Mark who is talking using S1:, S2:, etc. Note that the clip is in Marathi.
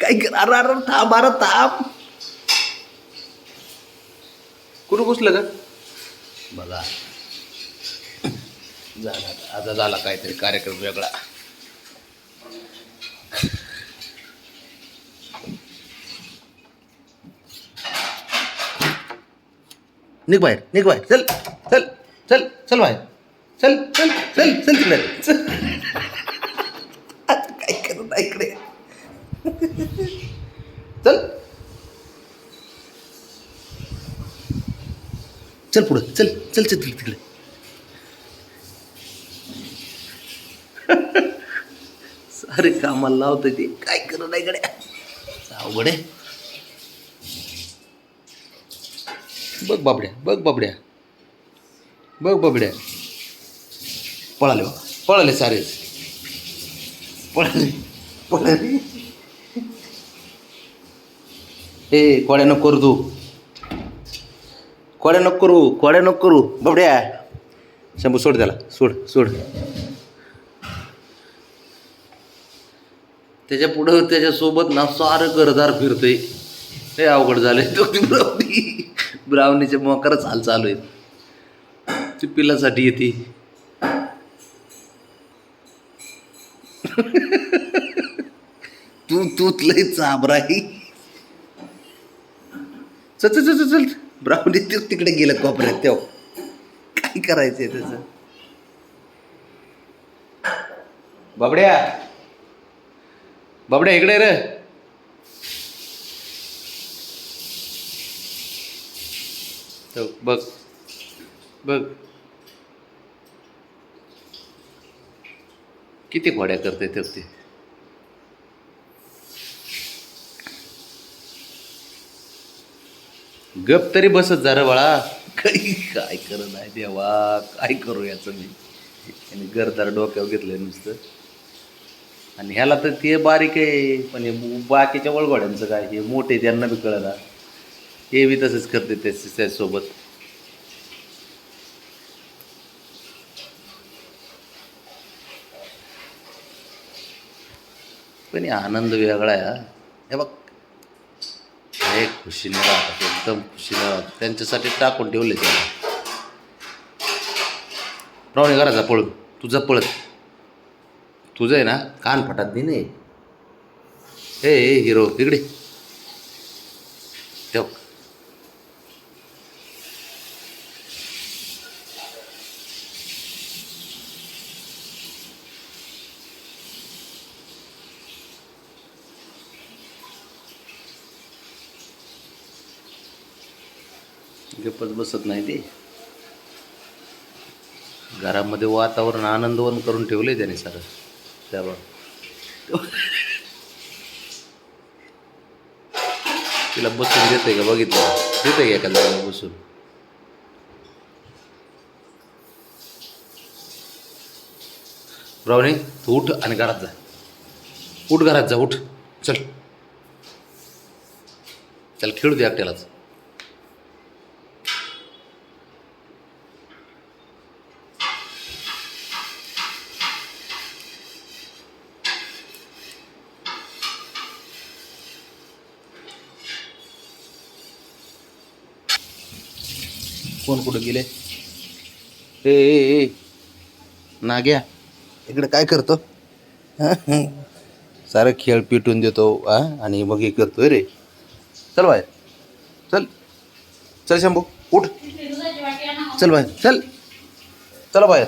S1: काय कर, अरे अरे थांब, अरे थांब. कुठं घुसलं का बघा. झाला आता, झाला काहीतरी कार्यक्रम वेगळा. निघ बाहेर, निघ बाहेर, चल चल चल चल बाहेर, चल चल चल चल तिकडे चल. आता काय करू ना इकडे, चल चल पुढं, चल चल चल तिकडे. सारे कामाला लावतं ते, काय करू ना इकडे, अवघड आहे. बघ बाबड्या, बघ बाबड्या, बघ बाबड्या. पळाले बा, पळाले सारेच, पळाले पळाले. ए कोड्या नको करू तू, कोड्या नको करू, कोड्या नको करू बाबड्या. शंभू सोड त्याला, सोड सोड. त्याच्या पुढं त्याच्यासोबत ना सारं घरदार फिरतंय. हे अवघड झालंय. तो ती ब्राउनीचे मोकारच हाल चालू आहेत. ती पिलासाठी येते. तूच लय चाबराही. चल चल चल चल, ब्राउनी तिकडे गेलं कोपऱ्यात. तेव्हा काय करायचंय त्याचं. बाबड्या, बाबड्या इकडे रे. बघ बघ किती घोड्या करते ते. गप तरी बसत जा रे बाळा. काय करत आहे देवा, काय करू याचं मी. आणि घरदार डोक्यावर घेतलंय नुसतं. आणि ह्याला तर ते बारीक आहे, पण हे बाकीच्या वळघोड्यांचं काय, हे मोठे त्यांना बी कळला. हे बी तसंच करते त्याच्यासोबत. पण हे आनंद वेगळा आहे. हे बघ, हे खुशीने राहतात, एकदम खुशीने राहतात. त्यांच्यासाठी टाकून ठेवले त्याला. राहणे घराचा पळून, तुझं पळत, तुझं आहे ना कान फटात नाही. हे हिरो इकडे ठेव. गप्पच बसत नाही ते. घरामध्ये वातावरण आनंदवन करून ठेवलंय त्याने सारं. त्यावर तिला बसून देते का बघितलं, देते का एका जागेला बसून. रावणे तू उठ आणि घरात जा. उठ घरात जा, उठ चल. चल खेळू दे एकट्यालाच. कोण कुठं गेले. ए नाग्या इकडे काय करतो. सारं खेळ पिटून देतो आणि मग हे करतोय रे. चल बाहेर, चल चल शंभू उठ, चल बाहेर, चल चला बाहेर.